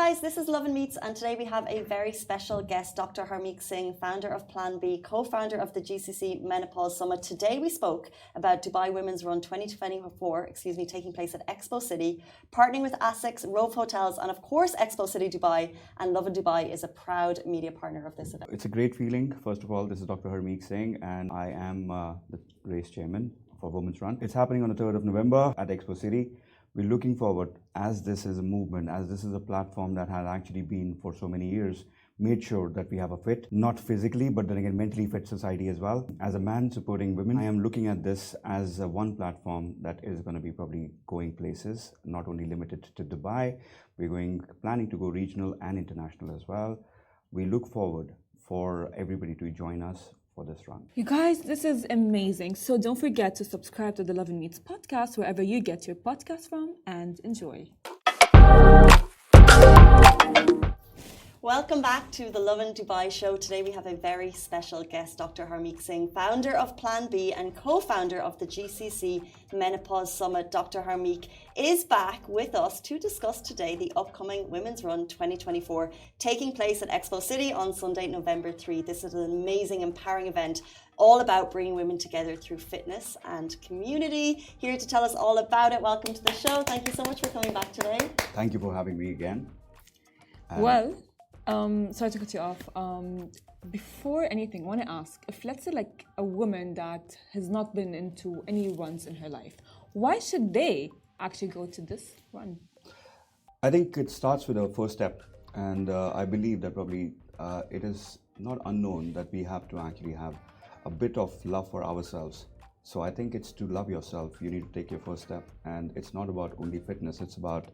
guys, this is Lovin Meets, and today we have a very special guest, Dr. Harmeet Singh, founder of Plan B, co-founder of the GCC Menopause Summit. Today we spoke about Dubai Women's Run 2024, taking place at Expo City, partnering with ASICS, Rove Hotels, and of course Expo City Dubai, and Lovin Dubai is a proud media partner of this event. It's a great feeling. First of all, this is Dr. Harmeet Singh, and I am the race chairman for Women's Run. It's happening on the 3rd of November at Expo City. We're looking forward, as this is a movement, as this is a platform that has actually been for so many years, made sure that we have a fit, not physically, but then again mentally fit society as well. As a man supporting women, I am looking at this as one platform that is going to be probably going places, not only limited to Dubai. We're planning to go regional and international as well. We look forward for everybody to join us for this run. You guys, this is amazing. So don't forget to subscribe to the Lovin Meets podcast wherever you get your podcast from, and enjoy. Welcome back to the Lovin Dubai show. Today we have a very special guest, Dr. Harmeet Singh, founder of Plan B and co-founder of the GCC Menopause Summit. Dr. Harmeet is back with us to discuss today the upcoming Women's Run 2024, taking place at Expo City on Sunday, November 3. This is an amazing, empowering event all about bringing women together through fitness and community. Here to tell us all about it. Welcome to the show. Thank you so much for coming back today. Thank you for having me again. Sorry to cut you off. Before anything, I want to ask, if let's say like a woman that has not been into any runs in her life, why should they actually go to this run? I think it starts with our first step, and I believe that probably it is not unknown that we have to actually have a bit of love for ourselves. So I think it's to love yourself. You need to take your first step, and it's not about only fitness, it's about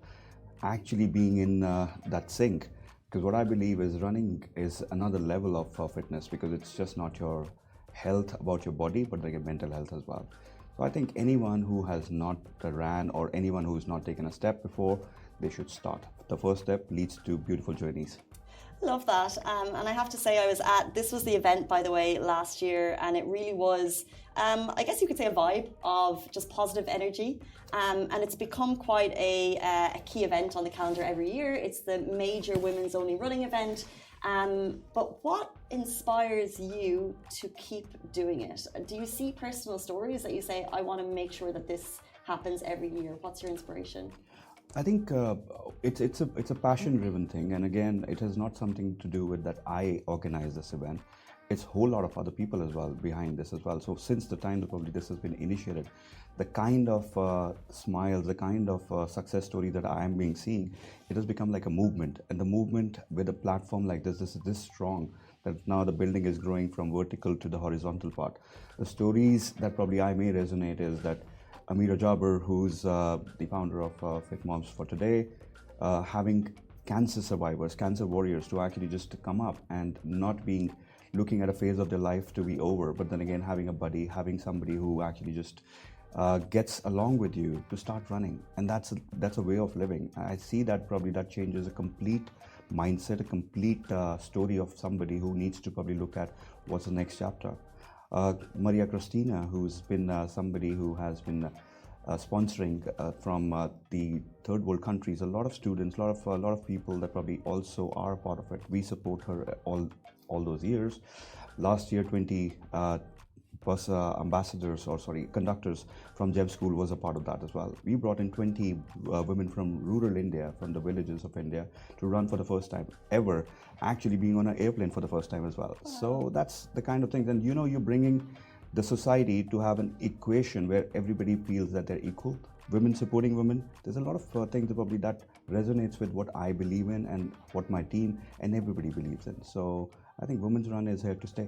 actually being in that sync. Because what I believe is running is another level of fitness, because it's just not your health about your body, but like your mental health as well. So I think anyone who has not ran or anyone who's not taken a step before, they should start. The first step leads to beautiful journeys. Love that. And I have to say, this was the event, by the way, last year, and it really was, I guess you could say, a vibe of just positive energy. And it's become quite a key event on the calendar every year. It's the major women's only running event. But what inspires you to keep doing it? Do you see personal stories that you say, I want to make sure that this happens every year? What's your inspiration? I think it's a passion-driven thing, and again, it has not something to do with that I organize this event. It's a whole lot of other people as well behind this as well. So since the time that probably this has been initiated, the kind of smiles, the kind of success story that I am being seeing, it has become like a movement. And the movement with a platform like this is this strong that now the building is growing from vertical to the horizontal part. The stories that probably I may resonate is that Amira Jabber, who's the founder of Fit Moms for Today, having cancer survivors, cancer warriors to actually just come up and not looking at a phase of their life to be over, but then again having a buddy, having somebody who actually just gets along with you to start running. And that's a way of living. I see that probably that changes a complete mindset, a complete story of somebody who needs to probably look at what's the next chapter. Maria Cristina, who's been somebody who has been sponsoring from the third world countries, a lot of students, a lot of people that probably also are a part of it. We support her all those years. Last year, 20 conductors from Jeb School was a part of that as well. We brought in 20 women from rural India, from the villages of India, to run for the first time ever, actually being on an airplane for the first time as well. Wow. So that's the kind of thing. And you're bringing the society to have an equation where everybody feels that they're equal. Women supporting women. There's a lot of things that probably that resonates with what I believe in and what my team and everybody believes in. So I think Women's Run is here to stay.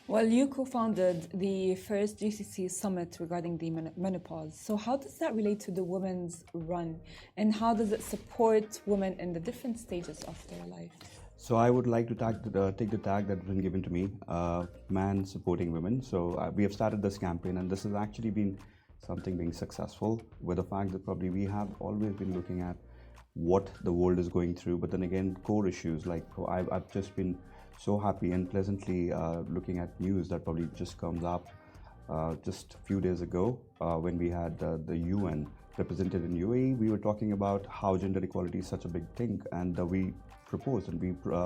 Well, you co-founded the first GCC summit regarding the menopause. So how does that relate to the Women's Run? And how does it support women in the different stages of their life? So I would like to take the tag that's been given to me, man supporting women. So we have started this campaign, and this has actually been something being successful, with the fact that probably we have always been looking at what the world is going through, but then again, core issues like I've just been so happy and pleasantly looking at news that probably just comes up Just a few days ago, when we had the UN represented in UAE, we were talking about how gender equality is such a big thing, and we proposed and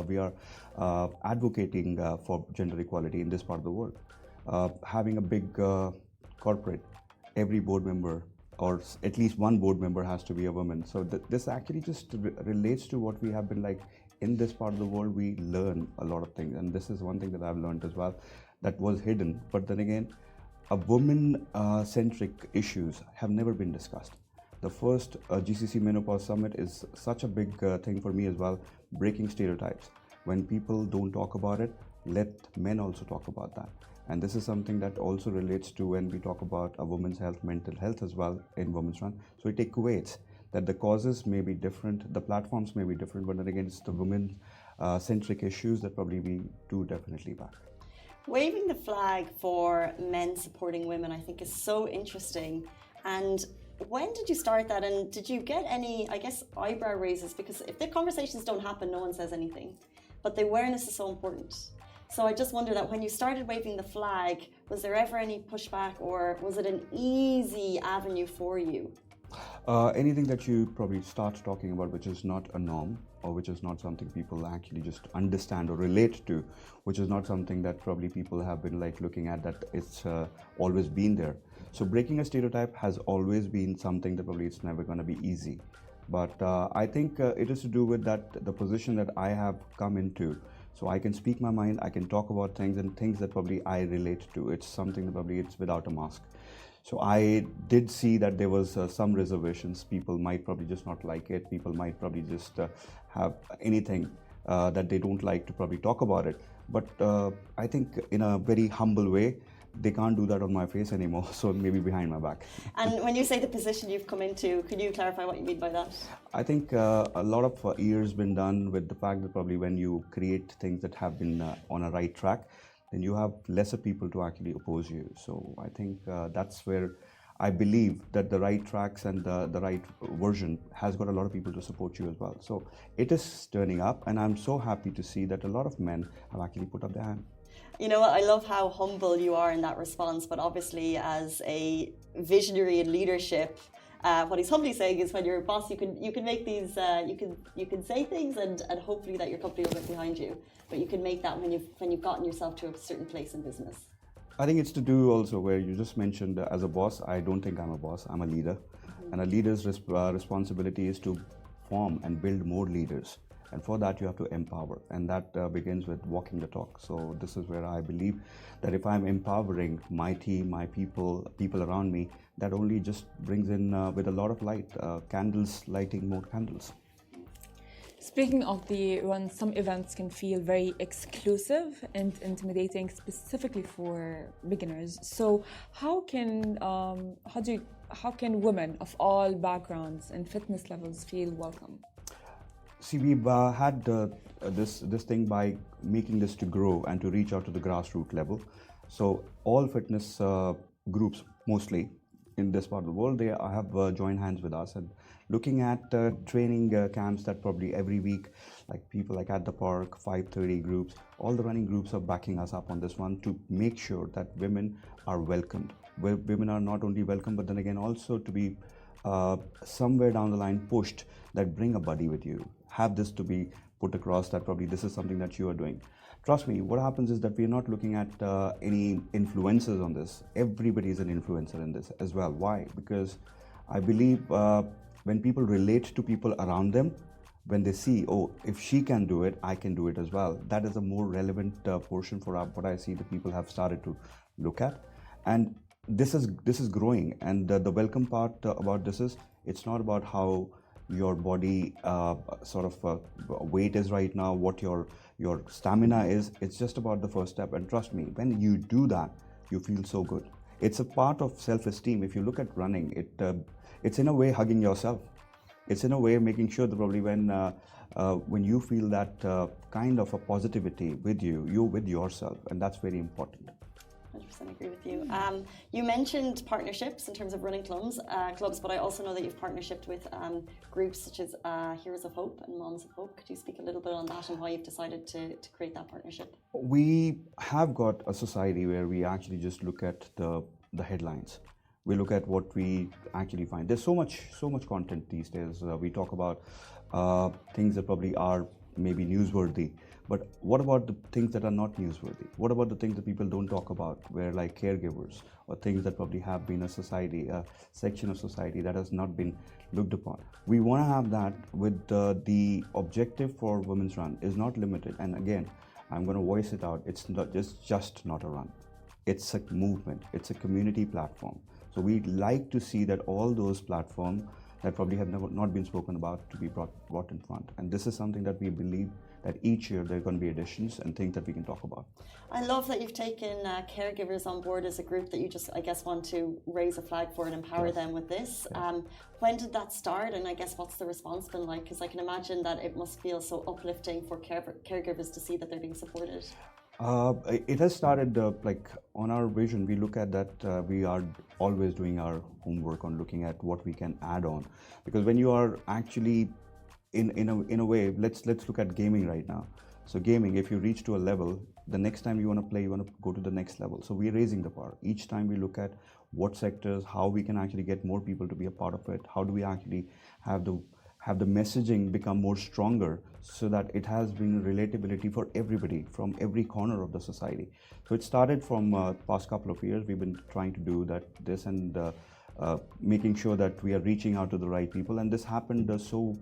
we are advocating for gender equality in this part of the world. Having a big corporate, every board member or at least one board member has to be a woman. So this actually just relates to what we have been like in this part of the world. We learn a lot of things, and this is one thing that I've learned as well that was hidden. But then again, a woman-centric issues have never been discussed. The first GCC Menopause Summit is such a big thing for me as well, breaking stereotypes. When people don't talk about it, let men also talk about that. And this is something that also relates to when we talk about a woman's health, mental health as well in Women's Run. So it equates that the causes may be different, the platforms may be different, but then again, it's the women-centric issues that probably we do definitely back. Waving the flag for men supporting women, I think, is so interesting. And when did you start that? And did you get any, I guess, eyebrow raises? Because if the conversations don't happen, no one says anything. But the awareness is so important. So I just wonder that when you started waving the flag, was there ever any pushback, or was it an easy avenue for you? Anything that you probably start talking about which is not a norm, or which is not something people actually just understand or relate to, which is not something that probably people have been like looking at, that it's always been there. So breaking a stereotype has always been something that probably it's never going to be easy. But I think it is to do with that the position that I have come into. So I can speak my mind, I can talk about things and things that probably I relate to. It's something that probably it's without a mask. So I did see that there was some reservations. People might probably just not like it. People might probably just have anything that they don't like to probably talk about it. But I think in a very humble way, they can't do that on my face anymore, so maybe behind my back. And when you say the position you've come into, could you clarify what you mean by that? I think a lot of years been done with the fact that probably when you create things that have been on a right track, then you have lesser people to actually oppose you. So I think that's where I believe that the right tracks and the right version has got a lot of people to support you as well. So it is turning up, and I'm so happy to see that a lot of men have actually put up their hand. You know what, I love how humble you are in that response, but obviously as a visionary in leadership, what he's humbly saying is when you're a boss, you can make these, you can say things and hopefully that your company will get behind you, but you can make that when you've gotten yourself to a certain place in business. I think it's to do also where you just mentioned as a boss, I don't think I'm a boss, I'm a leader. And a leader's responsibility is to form and build more leaders. And for that, you have to empower. And that begins with walking the talk. So this is where I believe that if I'm empowering my team, my people around me, that only just brings in with a lot of light, candles, lighting more candles. Speaking of the run, some events can feel very exclusive and intimidating, specifically for beginners. So how can women of all backgrounds and fitness levels feel welcome? See, we've had this thing by making this to grow and to reach out to the grassroots level. So all fitness groups, mostly in this part of the world, they have joined hands with us and looking at training camps that probably every week, like people like at the park, 5:30 groups, all the running groups are backing us up on this one to make sure that women are welcomed. Where women are not only welcome, but then again also to be somewhere down the line pushed that bring a buddy with you. Have this to be put across that probably this is something that you are doing. Trust me, what happens is that we're not looking at any influencers on this. Everybody is an influencer in this as well. Why? Because I believe when people relate to people around them, when they see, oh, if she can do it, I can do it as well. That is a more relevant portion for what I see the people have started to look at. And this is growing. And the welcome part about this is, it's not about how your body weight is right now, what your stamina is. It's just about the first step. And trust me, when you do that, you feel so good. It's a part of self-esteem. If you look at running, it's in a way hugging yourself. It's in a way making sure that probably when you feel that kind of a positivity with you, you're with yourself, and that's very important. 100% agree with you. You mentioned partnerships in terms of running clubs, but I also know that you've partnershipped with groups such as Heroes of Hope and Moms of Hope. Could you speak a little bit on that and why you've decided to create that partnership? We have got a society where we actually just look at the the headlines. We look at what we actually find. There's so much content these days. We talk about things that probably are maybe newsworthy, but what about the things that are not newsworthy? What about the things that people don't talk about, where like caregivers, or things that probably have been a section of society that has not been looked upon? We want to have that with the objective for Women's Run is not limited. And again, I'm going to voice it out. It's not just not a run. It's a movement. It's a community platform. So we'd like to see that all those platforms that probably have not been spoken about to be brought in front. And this is something that we believe that each year there are going to be additions and things that we can talk about. I love that you've taken caregivers on board as a group that you just, I guess, want to raise a flag for and empower them with this. Yes. When did that start, and I guess what's the response been like? Because I can imagine that it must feel so uplifting for caregivers to see that they're being supported. It has started like on our vision. We look at that we are always doing our homework on looking at what we can add on, because when you are actually in a way, let's look at gaming right now. So gaming, if you reach to a level, the next time you want to play, you want to go to the next level. So we're raising the bar. Each time we look at what sectors, how we can actually get more people to be a part of it. How do we actually have the messaging become more stronger so that it has been relatability for everybody from every corner of the society. So it started from past couple of years. We've been trying to do this and making sure that we are reaching out to the right people. And this happened so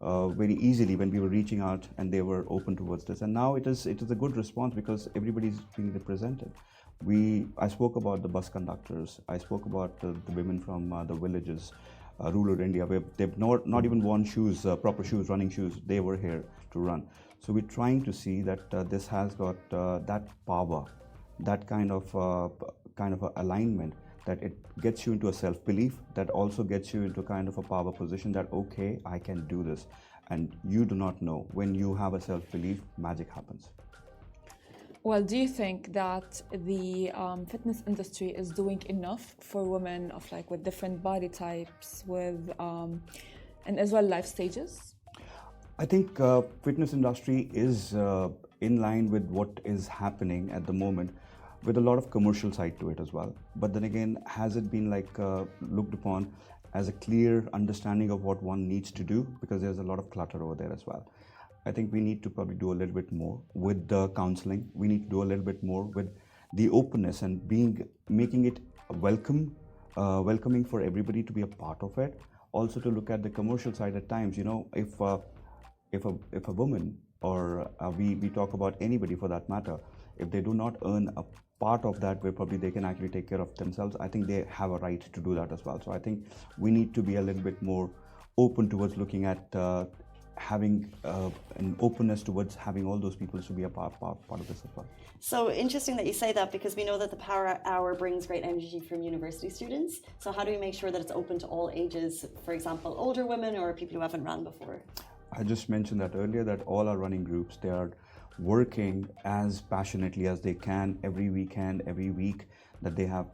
very easily when we were reaching out and they were open towards this. And now it is a good response because everybody's being represented. I spoke about the bus conductors. I spoke about the women from the villages. Rural India, where they've not even worn shoes, proper shoes, running shoes. They were here to run. So we're trying to see that this has got that power, that kind of alignment, that it gets you into a self-belief, that also gets you into kind of a power position that, okay, I can do this. And you do not know, when you have a self-belief, magic happens. Well, do you think that the fitness industry is doing enough for women of with different body types, and as well life stages? I think fitness industry is in line with what is happening at the moment, with a lot of commercial side to it as well. But then again, has it been looked upon as a clear understanding of what one needs to do? Because there's a lot of clutter over there as well. I think we need to probably do a little bit more with the counseling. We need to do a little bit more with the openness and making it welcoming for everybody to be a part of it. Also to look at the commercial side at times. If a woman, or we talk about anybody for that matter, if they do not earn a part of that where probably they can actually take care of themselves, I think they have a right to do that as well. So I think we need to be a little bit more open towards looking at having an openness towards having all those people to be a part of this as well. So interesting that you say that, because we know that the Power Hour brings great energy from university students. So how do we make sure that it's open to all ages, for example, older women or people who haven't ran before? I just mentioned that earlier, that all our running groups, they are working as passionately as they can every weekend, every week, that they have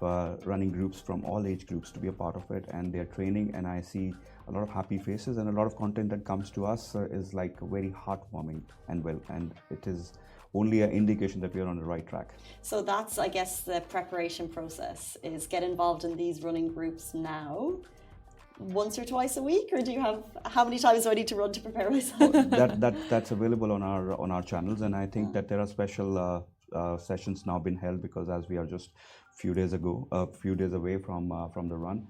running groups from all age groups to be a part of it, and they're training, and I see a lot of happy faces, and a lot of content that comes to us is very heartwarming and it is only an indication that we are on the right track. So that's, I guess, the preparation process is get involved in these running groups now, once or twice a week, or do you have, how many times do I need to run to prepare myself? That's available on our channels, and I think that there are special sessions now been held, because as we are just a few days away from the run.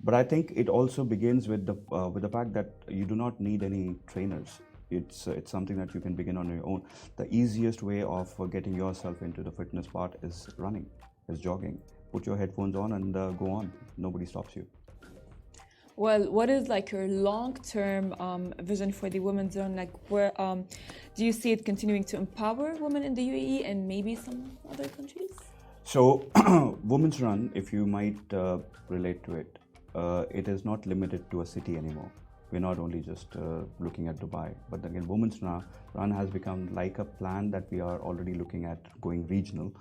But I think it also begins with the fact that you do not need any trainers. It's something that you can begin on your own. The easiest way of getting yourself into the fitness part is running, is jogging. Put your headphones on and go on. Nobody stops you. Well, what is your long-term vision for the Women's Run? Where do you see it continuing to empower women in the UAE and maybe some other countries? So, Women's Run, if you might relate to it, it is not limited to a city anymore. We're not only just looking at Dubai, but again, Women's Run has become like a plan that we are already looking at going regional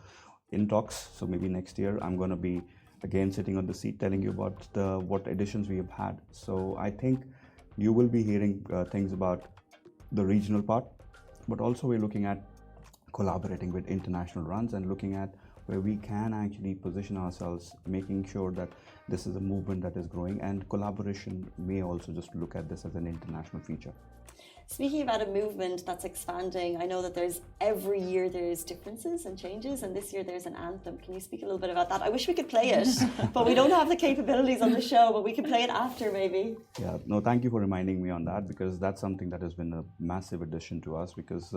in talks. So maybe next year I'm going to be again sitting on the seat telling you about what editions we have had. So I think you will be hearing things about the regional part, but also we're looking at collaborating with international runs and looking at where we can actually position ourselves, making sure that this is a movement that is growing, and collaboration may also just look at this as an international feature. Speaking about a movement that's expanding, I know that every year there's differences and changes, and this year there's an anthem. Can you speak a little bit about that? I wish we could play it, but we don't have the capabilities on the show, but we can play it after maybe. Yeah, no, thank you for reminding me on that, because that's something that has been a massive addition to us, because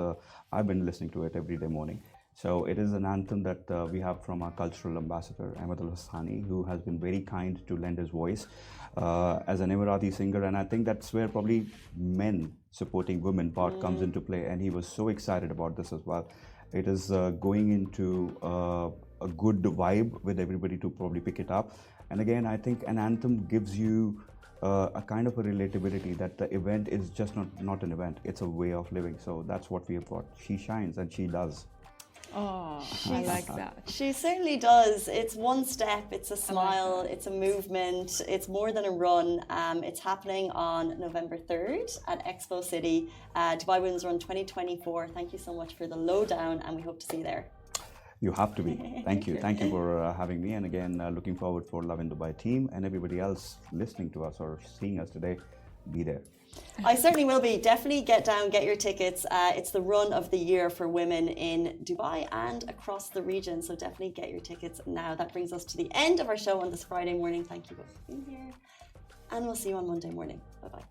I've been listening to it every day morning. So it is an anthem that we have from our cultural ambassador, Ahmed Al-Hassani, who has been very kind to lend his voice as an Emirati singer. And I think that's where probably men supporting women part comes into play. And he was so excited about this as well. It is going into a good vibe with everybody to probably pick it up. And again, I think an anthem gives you a kind of a relatability that the event is just not an event. It's a way of living. So that's what we have got. She shines and she does. Oh, I like that. She certainly does. It's one step, it's a smile, it's a movement, it's more than a run. It's happening on November 3rd at Expo City, Dubai Women's Run 2024. Thank you so much for the lowdown, and we hope to see you there. You have to be. Thank you. Thank you for having me. And again, looking forward for Lovin Dubai team and everybody else listening to us or seeing us today. Be there. I certainly will be. Definitely get down, get your tickets. It's the run of the year for women in Dubai and across the region. So definitely get your tickets now. That brings us to the end of our show on this Friday morning. Thank you both for being here. And we'll see you on Monday morning. Bye-bye.